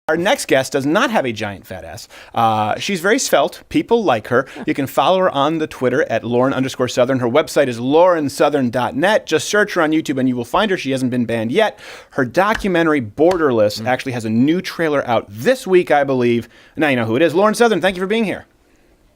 Our next guest does not have a giant fat ass. She's very svelte. People like her. You can follow her on the Twitter at Lauren_Southern. Her website is laurensouthern.net. Just search her on YouTube and you will find her. She hasn't been banned yet. Her documentary, Borderless, actually has a new trailer out this week, I believe. Now you know who it is. Lauren Southern, thank you for being here.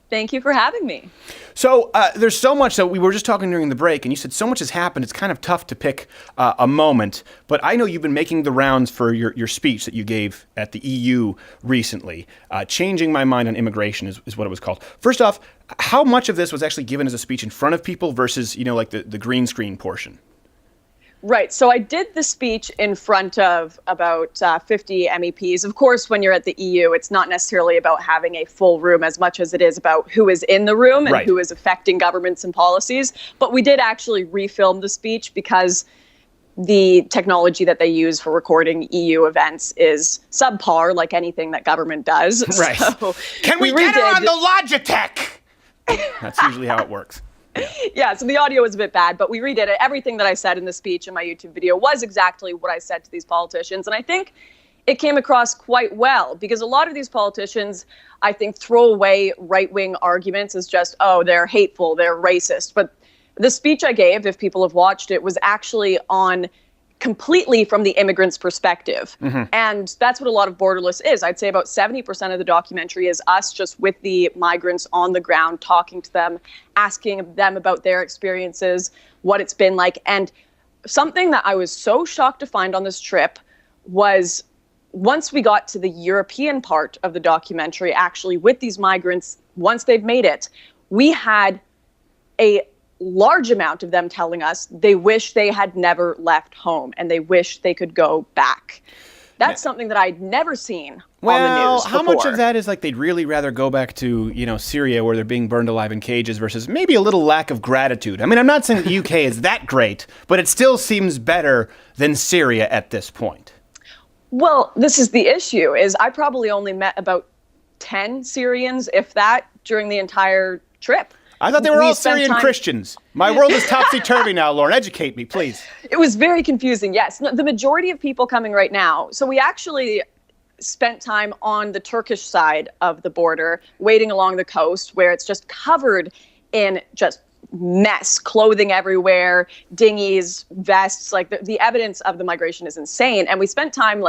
Thank you for having me. So there's so much that we were just talking during the break, and you said so much has happened. It's kind of tough to pick a moment. But I know you've been making the rounds for your speech that you gave at the EU recently. Changing My Mind on Immigration is what it was called. First off, how much of this was actually given as a speech in front of people versus, like the green screen portion? Right. So I did the speech in front of about 50 MEPs. Of course, when you're at the EU, it's not necessarily about having a full room as much as it is about who is in the room and who is affecting governments and policies. But we did actually refilm the speech because the technology that they use for recording EU events is subpar, like anything that government does. Right. So can we get her on the Logitech? That's usually how it works. Yeah, so the audio was a bit bad, but we redid it. Everything that I said in the speech in my YouTube video was exactly what I said to these politicians. And I think it came across quite well because a lot of these politicians, I think, throw away right-wing arguments as just, oh, they're hateful, they're racist. But the speech I gave, if people have watched it, was actually on completely from the immigrant's perspective. Mm-hmm. And that's what a lot of Borderless is. I'd say about 70% of the documentary is us just with the migrants on the ground, talking to them, asking them about their experiences, what it's been like. And something that I was so shocked to find on this trip was once we got to the European part of the documentary, actually with these migrants, once they've made it, we had a large amount of them telling us they wish they had never left home and they wish they could go back. That's something that I'd never seen on the news before. How much of that is like they'd really rather go back to, Syria where they're being burned alive in cages versus maybe a little lack of gratitude? I mean, I'm not saying the UK is that great, but it still seems better than Syria at this point. Well, this is the issue, is I probably only met about 10 Syrians, if that, during the entire trip. I thought they were all Syrian Christians. My world is topsy-turvy now, Lauren. Educate me, please. It was very confusing, yes. No, the majority of people coming right now, so we actually spent time on the Turkish side of the border, waiting along the coast, where it's just covered in just mess, clothing everywhere, dinghies, vests. Like the evidence of the migration is insane. And we spent time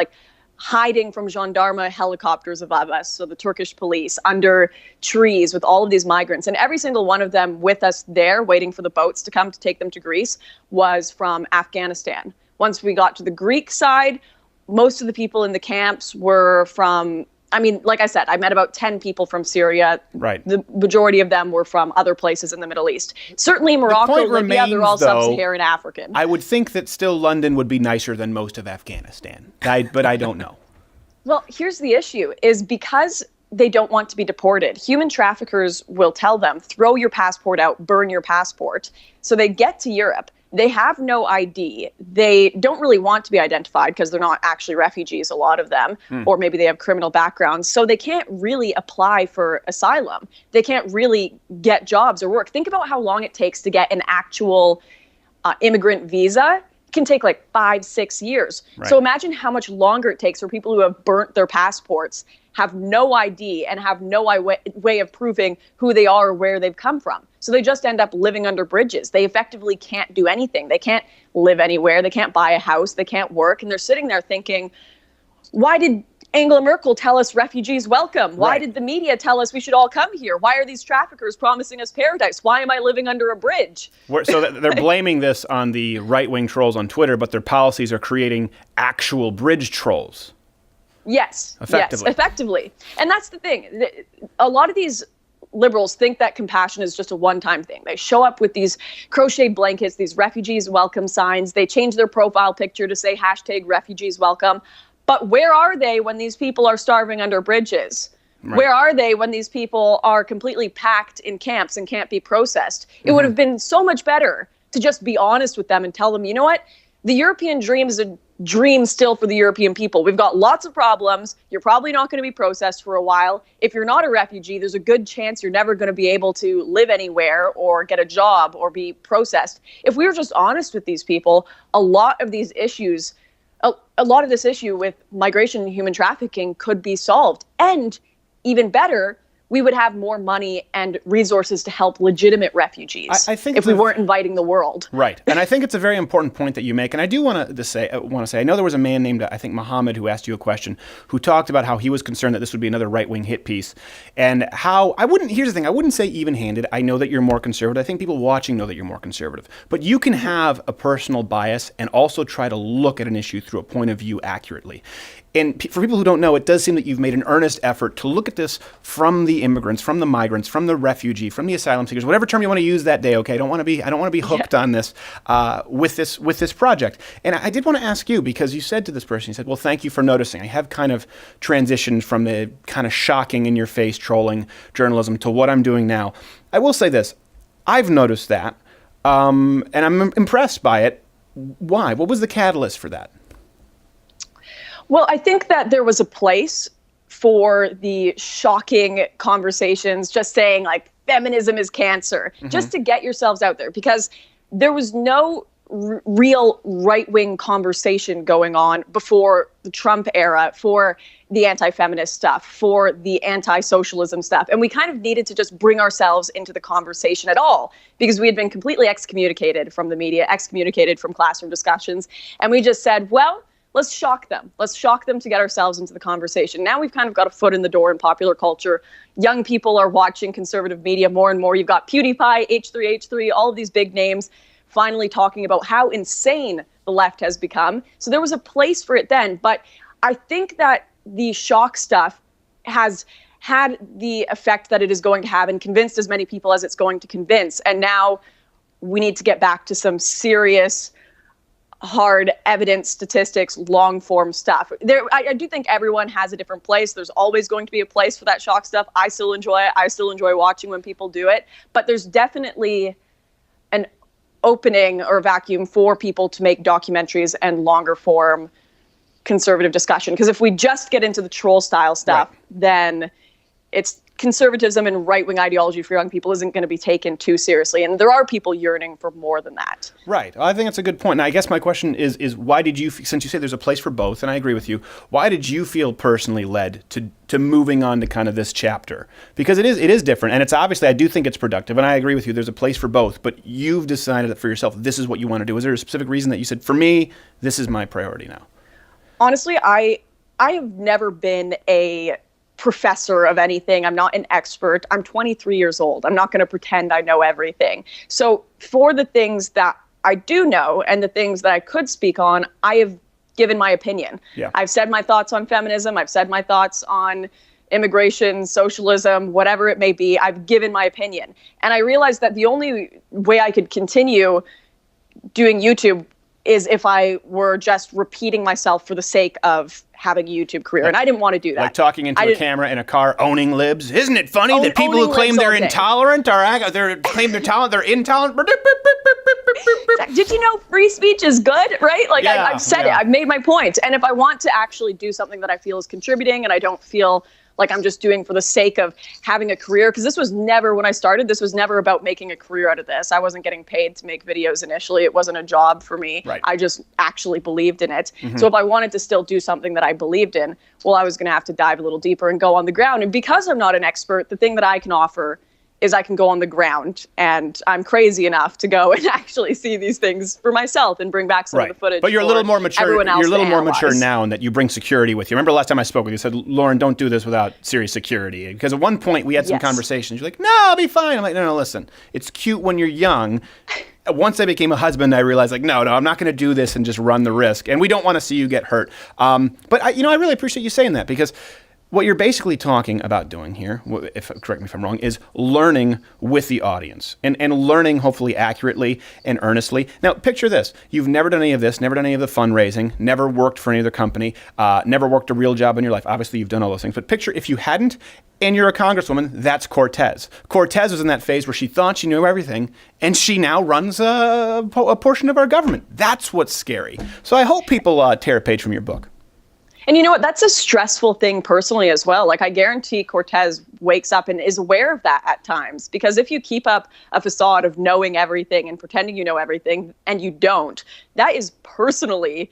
hiding from gendarme helicopters above us, so the Turkish police, under trees with all of these migrants. And every single one of them with us there, waiting for the boats to come to take them to Greece, was from Afghanistan. Once we got to the Greek side, most of the people in the camps were from, like I said, I met about 10 people from Syria. Right. The majority of them were from other places in the Middle East. Certainly Morocco, Libya, they're all sub-Saharan African. I would think that still London would be nicer than most of Afghanistan, but I don't know. Well, here's the issue, is because they don't want to be deported, human traffickers will tell them, throw your passport out, burn your passport. So they get to Europe. They have no ID. They don't really want to be identified because they're not actually refugees, a lot of them, or maybe they have criminal backgrounds. So they can't really apply for asylum. They can't really get jobs or work. Think about how long it takes to get an actual immigrant visa. It can take 5-6 years. Right. So imagine how much longer it takes for people who have burnt their passports, have no ID, and have no way of proving who they are or where they've come from. So they just end up living under bridges. They effectively can't do anything. They can't live anywhere. They can't buy a house. They can't work. And they're sitting there thinking, why did Angela Merkel tell us refugees welcome? Why did the media tell us we should all come here? Why are these traffickers promising us paradise? Why am I living under a bridge? So they're blaming this on the right-wing trolls on Twitter, but their policies are creating actual bridge trolls. Yes, effectively. And that's the thing. A lot of these liberals think that compassion is just a one-time thing. They show up with these crocheted blankets, these refugees welcome signs. They change their profile picture to say #refugees welcome. But where are they when these people are starving under bridges? Right. Where are they when these people are completely packed in camps and can't be processed? It would have been so much better to just be honest with them and tell them, you know what? The European dream is a dream still for the European people. We've got lots of problems. You're probably not going to be processed for a while. If you're not a refugee, there's a good chance you're never going to be able to live anywhere or get a job or be processed. If we were just honest with these people, a lot of these issues, a a lot of this issue with migration and human trafficking could be solved. And even better, we would have more money and resources to help legitimate refugees I think if we weren't inviting the world. Right. And I think it's a very important point that you make. And I do want to say, I know there was a man named, I think, Mohammed, who asked you a question, who talked about how he was concerned that this would be another right-wing hit piece. And how, here's the thing, I wouldn't say even-handed. I know that you're more conservative. I think people watching know that you're more conservative. But you can have a personal bias and also try to look at an issue through a point of view accurately. And for people who don't know, it does seem that you've made an earnest effort to look at this from the immigrants, from the migrants, from the refugee, from the asylum seekers, whatever term you want to use that day. Okay, I don't want to be hooked on this with this project. And I did want to ask you, because you said to this person, you said, "Well, thank you for noticing. I have kind of transitioned from the kind of shocking, in your face trolling journalism to what I'm doing now." I will say this: I've noticed that, and I'm impressed by it. Why? What was the catalyst for that? Well, I think that there was a place for the shocking conversations, just saying like feminism is cancer, just to get yourselves out there, because there was no real right-wing conversation going on before the Trump era for the anti-feminist stuff, for the anti-socialism stuff. And we kind of needed to just bring ourselves into the conversation at all, because we had been completely excommunicated from the media, excommunicated from classroom discussions. And we just said, well, let's shock them. Let's shock them to get ourselves into the conversation. Now we've kind of got a foot in the door in popular culture. Young people are watching conservative media more and more. You've got PewDiePie, H3H3, all of these big names finally talking about how insane the left has become. So there was a place for it then. But I think that the shock stuff has had the effect that it is going to have and convinced as many people as it's going to convince. And now we need to get back to some serious, hard evidence, statistics, long form stuff. I do think everyone has a different place. There's always going to be a place for that shock stuff. I still enjoy it. I still enjoy watching when people do it. But there's definitely an opening or vacuum for people to make documentaries and longer form conservative discussion. Because if we just get into the troll style stuff, right, then it's conservatism and right-wing ideology for young people isn't going to be taken too seriously. And there are people yearning for more than that. Right. I think that's a good point. Now, I guess my question is why did you, since you say there's a place for both, and I agree with you, why did you feel personally led to moving on to kind of this chapter? Because it is different, and it's obviously, I do think it's productive, and I agree with you, there's a place for both, but you've decided that for yourself, this is what you want to do. Is there a specific reason that you said, for me, this is my priority now? Honestly, I have never been a professor of anything. I'm not an expert. I'm 23 years old. I'm not going to pretend I know everything. So for the things that I do know and the things that I could speak on, I have given my opinion. Yeah. I've said my thoughts on feminism. I've said my thoughts on immigration, socialism, whatever it may be. I've given my opinion. And I realized that the only way I could continue doing YouTube is if I were just repeating myself for the sake of having a YouTube career. And I didn't want to do that. Like talking into a camera in a car, owning libs. Isn't it funny that people who claim they're intolerant claim they're intolerant? Did you know free speech is good, right? Like I've said it, I've made my point. And if I want to actually do something that I feel is contributing and I don't feel like I'm just doing for the sake of having a career, because this was never, when I started, this was never about making a career out of this. I wasn't getting paid to make videos initially. It wasn't a job for me. Right. I just actually believed in it. Mm-hmm. So if I wanted to still do something that I believed in, well, I was going to have to dive a little deeper and go on the ground. And because I'm not an expert, the thing that I can offer is I can go on the ground, and I'm crazy enough to go and actually see these things for myself and bring back some of the footage. But you're a little more mature. You're a little more mature now, in that you bring security with you. Remember last time I spoke with you, you said, Lauren, don't do this without serious security. Because at one point we had some conversations. You're like, no, I'll be fine. I'm like, no, listen. It's cute when you're young. Once I became a husband, I realized, like, no, I'm not going to do this and just run the risk. And we don't want to see you get hurt. But I really appreciate you saying that, because what you're basically talking about doing here, correct me if I'm wrong, is learning with the audience and learning hopefully accurately and earnestly. Now, picture this. You've never done any of this, never done any of the fundraising, never worked for any other company, never worked a real job in your life. Obviously, you've done all those things. But picture if you hadn't, and you're a congresswoman, that's Cortez. Cortez was in that phase where she thought she knew everything, and she now runs a portion of our government. That's what's scary. So I hope people tear a page from your book. And you know what? That's a stressful thing personally as well. Like, I guarantee Cortez wakes up and is aware of that at times. Because if you keep up a facade of knowing everything and pretending you know everything and you don't, that is personally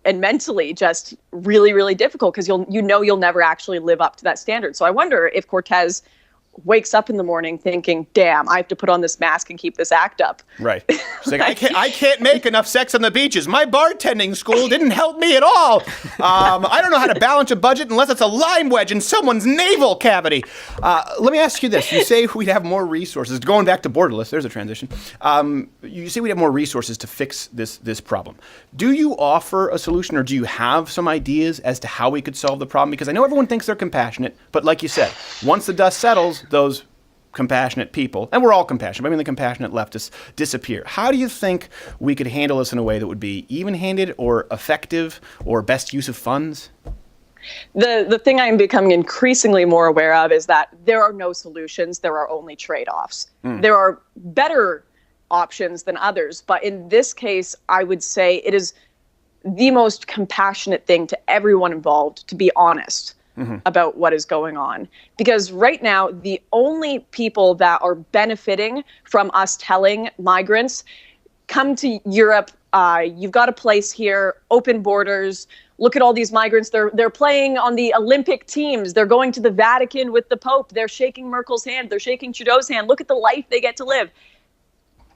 and mentally just really, really difficult because you'll never actually live up to that standard. So I wonder if Cortez wakes up in the morning thinking, damn, I have to put on this mask and keep this act up. Right. She's like, I can't make enough sex on the beaches. My bartending school didn't help me at all. I don't know how to balance a budget unless it's a lime wedge in someone's navel cavity. Let me ask you this. You say we'd have more resources. Going back to borderless, there's a transition. You say we'd have more resources to fix this problem. Do you offer a solution, or do you have some ideas as to how we could solve the problem? Because I know everyone thinks they're compassionate, but like you said, once the dust settles, those compassionate people, and we're all compassionate, but I mean the compassionate leftists, disappear. How do you think we could handle this in a way that would be even-handed or effective or best use of funds? The thing I'm becoming increasingly more aware of is that there are no solutions. There are only trade-offs. There are better options than others. But in this case, I would say it is the most compassionate thing to everyone involved to be honest about what is going on. Because right now, the only people that are benefiting from us telling migrants, come to Europe, you've got a place here, open borders, look at all these migrants, they're playing on the Olympic teams, they're going to the Vatican with the Pope, they're shaking Merkel's hand, they're shaking Trudeau's hand, look at the life they get to live.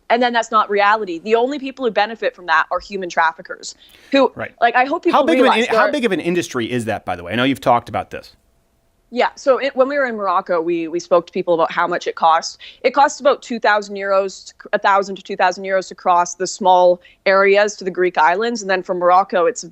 And then that's not reality. The only people who benefit from that are human traffickers who, like, I hope people realize. How big of an industry is that, by the way? I know you've talked about this. Yeah. So when we were in Morocco, we spoke to people about how much it costs. It costs about 2,000 euros, 1,000 to 2,000 euros to cross the small areas to the Greek islands. And then from Morocco, it's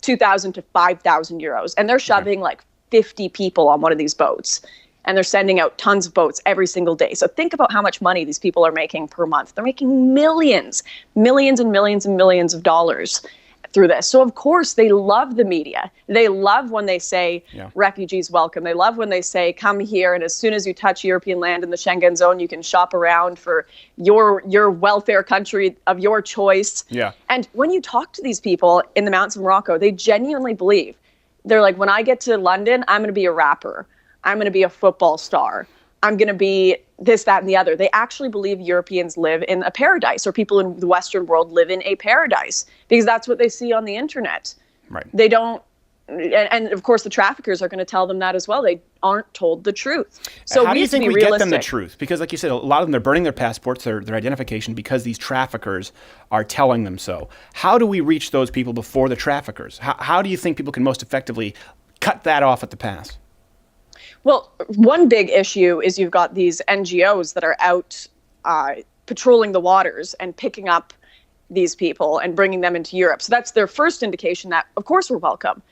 2,000 to 5,000 euros. And they're shoving like 50 people on one of these boats. And they're sending out tons of boats every single day. So think about how much money these people are making per month. They're making millions and millions and millions of dollars through this. So of course they love the media. They love when they say refugees welcome. They love when they say come here, and as soon as you touch European land in the Schengen zone, you can shop around for your welfare country of your choice. Yeah. And when you talk to these people in the mountains of Morocco, they genuinely believe. They're like, when I get to London, I'm going to be a rapper. I'm going to be a football star. I'm going to be this, that, and the other. They actually believe Europeans live in a paradise, or people in the Western world live in a paradise, because that's what they see on the internet. Right. They don't, and of course the traffickers are going to tell them that as well. They aren't told the truth. So how do you think we get them the truth? Because like you said, a lot of them, they're burning their passports, their identification, because these traffickers are telling them so. How do we reach those people before the traffickers? How do you think people can most effectively cut that off at the pass? Well, one big issue is you've got these NGOs that are out patrolling the waters and picking up these people and bringing them into Europe. So that's their first indication that, of course, we're welcome.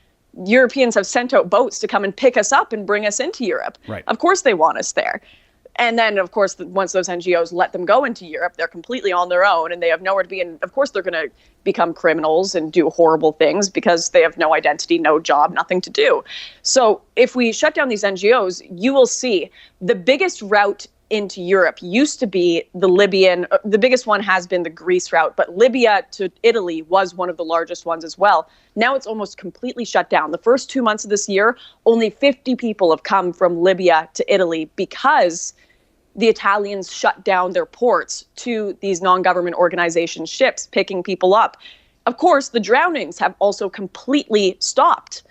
Europeans have sent out boats to come and pick us up and bring us into Europe. Right. Of course they want us there. And then, of course, once those NGOs let them go into Europe, they're completely on their own and they have nowhere to be. And of course, they're going to become criminals and do horrible things because they have no identity, no job, nothing to do. So if we shut down these NGOs, you will see the biggest route into Europe used to be the Libyan. The biggest one has been the Greece route, but Libya to Italy was one of the largest ones as well. Now it's almost completely shut down. The first 2 months of this year, only 50 people have come from Libya to Italy because the Italians shut down their ports to these non-government organization ships picking people up. Of course, the drownings have also completely stopped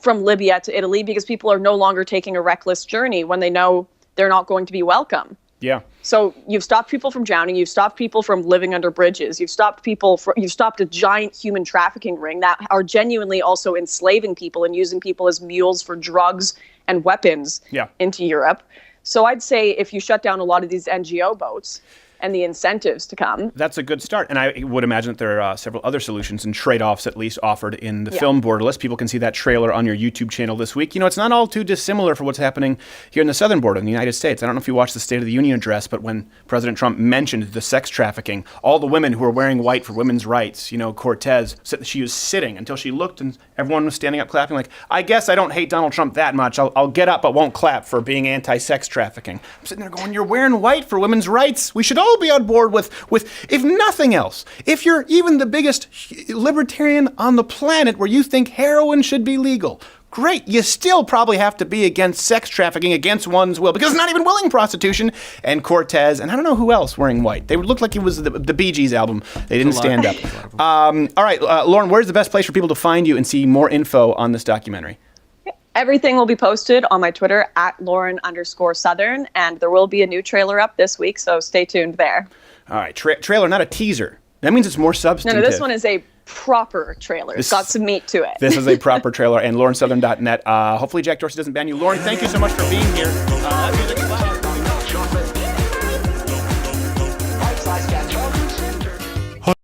from Libya to Italy because people are no longer taking a reckless journey when they know they're not going to be welcome. Yeah. So you've stopped people from drowning. You've stopped people from living under bridges. You've stopped you've stopped a giant human trafficking ring that are genuinely also enslaving people and using people as mules for drugs and weapons into Europe. So I'd say if you shut down a lot of these NGO boats and the incentives to come. That's a good start. And I would imagine that there are several other solutions and trade-offs at least offered in the film Borderless. People can see that trailer on your YouTube channel this week. You know, it's not all too dissimilar for what's happening here in the southern border in the United States. I don't know if you watched the State of the Union address, but when President Trump mentioned the sex trafficking, all the women who were wearing white for women's rights, you know, Cortez, said that she was sitting until she looked and everyone was standing up clapping like, I guess I don't hate Donald Trump that much. I'll get up but won't clap for being anti-sex trafficking. I'm sitting there going, you're wearing white for women's rights. We should all be on board with if nothing else, if you're even the biggest libertarian on the planet where you think heroin should be legal, great. You still probably have to be against sex trafficking against one's will, because it's not even willing prostitution. And Cortez, and I don't know who else wearing white. They would look like it was the Bee Gees album. They didn't stand up. All right, Lauren, where's the best place for people to find you and see more info on this documentary? Everything will be posted on my Twitter at Lauren_Southern, and there will be a new trailer up this week, so stay tuned there. All right, trailer, not a teaser. That means it's more substantive. No, this one is a proper trailer. It's got some meat to it. This is a proper trailer, and LaurenSouthern.net. Hopefully Jack Dorsey doesn't ban you. Lauren, thank you so much for being here. Music is loud.